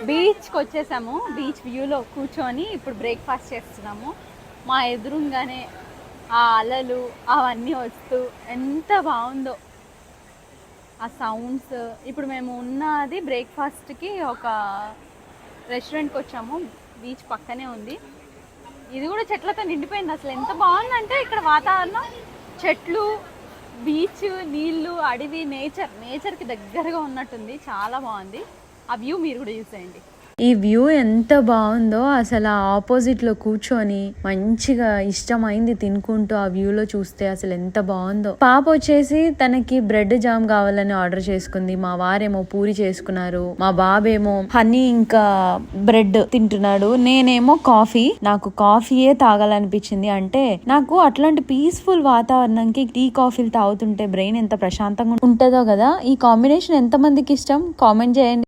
బీచ్కి వచ్చేసాము. బీచ్ వ్యూలో కూర్చొని ఇప్పుడు బ్రేక్ఫాస్ట్ చేస్తున్నాము. మా ఎదురుగానే ఆ అలలు అవన్నీ వస్తూ ఎంత బాగుందో ఆ సౌండ్స్. ఇప్పుడు మేము ఉన్నది బ్రేక్ఫాస్ట్కి ఒక రెస్టారెంట్కి వచ్చాము. బీచ్ పక్కనే ఉంది. ఇది కూడా చెట్లతో నిండిపోయింది. అసలు ఎంత బాగుందంటే ఇక్కడ వాతావరణం, చెట్లు, బీచ్, నీళ్ళు, అడవి, నేచర్కి దగ్గరగా ఉన్నట్టుంది. చాలా బాగుంది. ఆ వ్యూ మీరు కూడా చూసేయండి. ఈ వ్యూ ఎంత బాగుందో అసలు. ఆ ఆపోజిట్లో కూర్చొని మంచిగా ఇష్టమైంది తినుకుంటూ ఆ వ్యూలో చూస్తే అసలు ఎంత బాగుందో. పాప వచ్చేసి తనకి బ్రెడ్ జామ్ కావాలని ఆర్డర్ చేసుకుంది. మా వారేమో పూరి చేసుకున్నారు. మా బాబేమో హనీ ఇంకా బ్రెడ్ తింటున్నాడు. నేనేమో కాఫీ. నాకు కాఫీయే తాగాలనిపించింది. అంటే నాకు అట్లాంటి పీస్ఫుల్ వాతావరణంకి టీ కాఫీలు తాగుతుంటే బ్రెయిన్ ఎంత ప్రశాంతంగా ఉంటుందో కదా. ఈ కాంబినేషన్ ఎంత మందికి ఇష్టం కామెంట్ చేయండి.